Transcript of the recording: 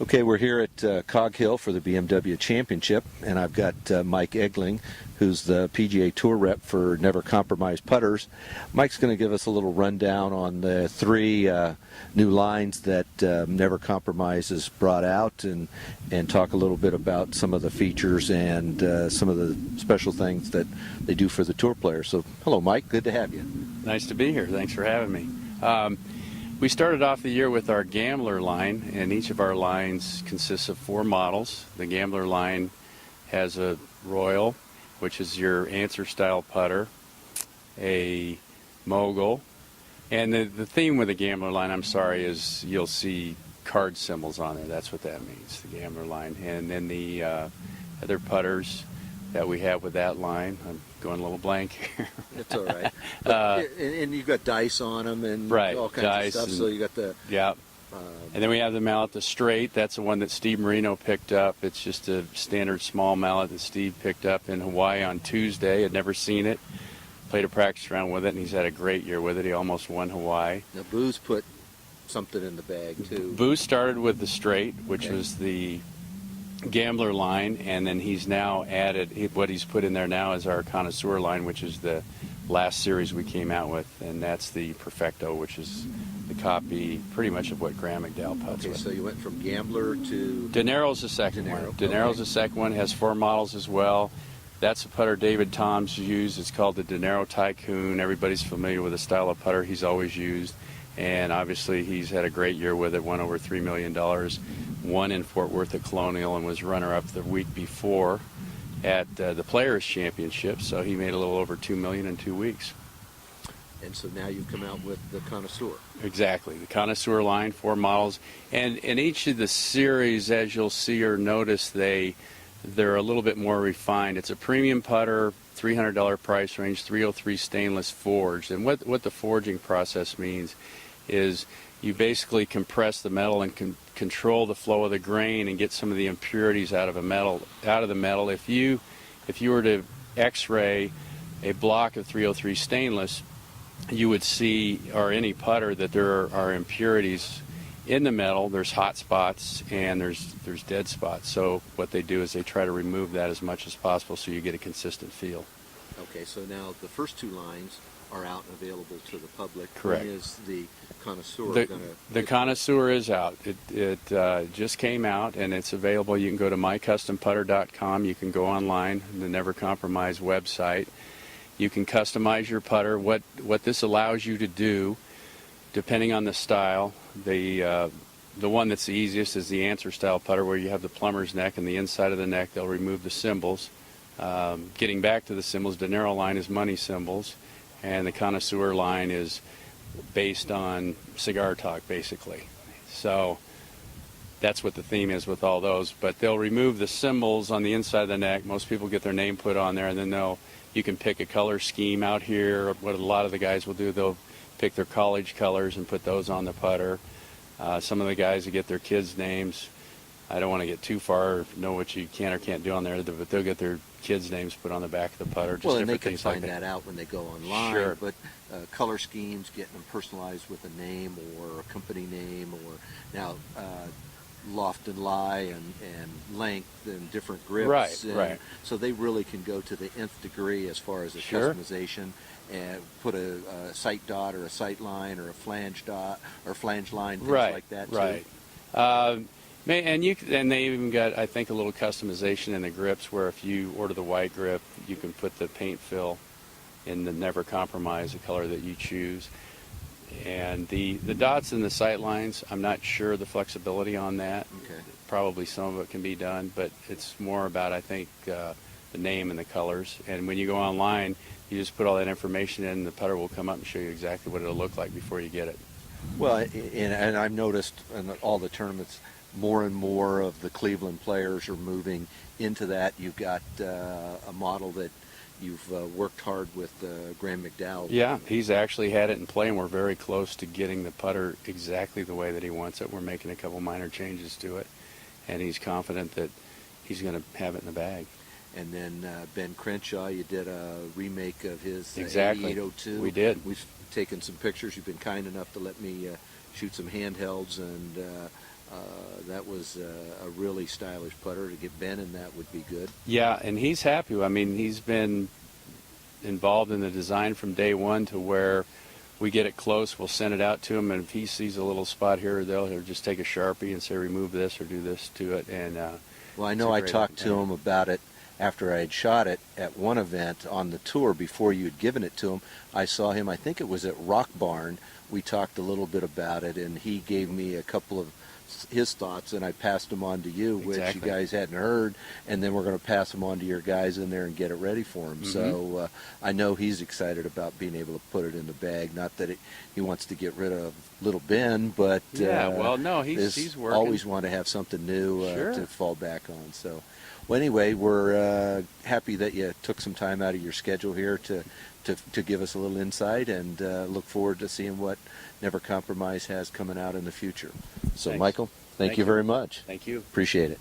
Okay, we're here at Cog Hill for the BMW Championship, and I've got Mike Egling, who's the PGA Tour rep for Never Compromise Putters. Mike's going to give us a little rundown on the three new lines that Never Compromise has brought out, and talk a little bit about some of the features and some of the special things that they do for the tour players. So, hello, Mike. Good to have you. Nice to be here. Thanks for having me. We started off the year with our Gambler line, and each of our lines consists of 4 models. The Gambler line has a Royal, which is your answer style putter, a Mogul, and the theme with the Gambler line, I'm sorry, is you'll see card symbols on there. That's what that means, the Gambler line. And then the other putters that we have with that line, I'm going a little blank here. That's all right. And you've got dice on them and right, all kinds dice of stuff. So you got the and then we have the mallet, the straight. That's the one that Steve Marino picked up. It's just a standard small mallet that Steve picked up in Hawaii on Tuesday. Had never seen it. Played a practice round with it, and he's had a great year with it. He almost won Hawaii. Now, Boo's put something in the bag too. Boo started with the straight, which was the Gambler line, and then he's now added, what he's put in there now is our Connoisseur line, which is the last series we came out with, and that's the Perfecto, which is the copy pretty much of what Graham McDowell puts with. So you went from Gambler to... Dinero's the second one. Dinero's the second one, has 4 models as well. That's a putter David Toms used. It's called the Dinero Tycoon. Everybody's familiar with the style of putter he's always used, and obviously he's had a great year with it, won over $3 million. Won in Fort Worth at Colonial and was runner-up the week before at the Players' Championship, so he made a little over $2 million in 2 weeks. And so now you've come out with the Connoisseur. Exactly, the Connoisseur line, 4 models, and in each of the series, as you'll see or notice, they're a little bit more refined. It's a premium putter, $300 price range, 303 stainless forged, and what the forging process means is you basically compress the metal and control the flow of the grain and get some of the impurities out of the metal. If you were to X-ray a block of 303 stainless, you would see, or any putter, that there are impurities in the metal. There's hot spots and there's dead spots. So what they do is they try to remove that as much as possible so you get a consistent feel. Okay, so now the first 2 lines are out and available to the public. Correct. When is the Connoisseur The Connoisseur is out. It just came out, and it's available. You can go to mycustomputter.com. You can go online, the Never Compromise website. You can customize your putter. What this allows you to do, depending on the style, the one that's the easiest is the answer style putter, where you have the plumber's neck, and the inside of the neck they'll remove the symbols. Getting back to the symbols, Dinero line is money symbols, and the Connoisseur line is based on cigar talk, basically. So that's what the theme is with all those. But they'll remove the symbols on the inside of the neck. Most people get their name put on there, and then you can pick a color scheme out here. What a lot of the guys will do, they'll pick their college colors and put those on the putter. Some of the guys that get their kids' names, I don't want to get too far, know what you can or can't do on there, but they'll get their kids' names put on the back of the putter. Just and they can find like that out when they go online. Sure. But color schemes, getting them personalized with a name or a company name, or now loft and lie and length and different grips. Right, and right. So they really can go to the nth degree as far as the customization, and put a sight dot or a sight line or a flange dot or flange line, things like that too. Right. And they even got, I think, a little customization in the grips, where if you order the white grip, you can put the paint fill in the Never Compromise, the color that you choose. And the dots and the sight lines, I'm not sure the flexibility on that. Okay. Probably some of it can be done, but it's more about, I think, the name and the colors. And when you go online, you just put all that information in, and the putter will come up and show you exactly what it'll look like before you get it. Well, and I've noticed in all the tournaments, more and more of the Cleveland players are moving into that. You've got a model that you've worked hard with Graham McDowell. Yeah, he's actually had it in play, and we're very close to getting the putter exactly the way that he wants it. We're making a couple minor changes to it, and he's confident that he's going to have it in the bag. And then Ben Crenshaw, you did a remake of his Exactly. 8802. We did. We've taken some pictures. You've been kind enough to let me shoot some handhelds, and That was a really stylish putter. To get Ben in that would be good. Yeah, and he's happy. I mean, he's been involved in the design from day one to where we get it close, we'll send it out to him, and if he sees a little spot here or there, he'll just take a Sharpie and say remove this or do this to it. And well, I know I talked to him about it after I had shot it at one event on the tour before you had given it to him. I saw him, I think it was at Rock Barn. We talked a little bit about it, and he gave me a couple of his thoughts, and I passed them on to you, which you guys hadn't heard, and then we're going to pass them on to your guys in there and get it ready for him. So I know he's excited about being able to put it in the bag. Not that he wants to get rid of little Ben, but yeah, well, no, he's working. Always want to have something new to fall back on. So, well, anyway, we're happy that you took some time out of your schedule here to give us a little insight, and look forward to seeing what Never Compromise has coming out in the future. So, Thanks. Michael, thank you very much. Thank you. Appreciate it.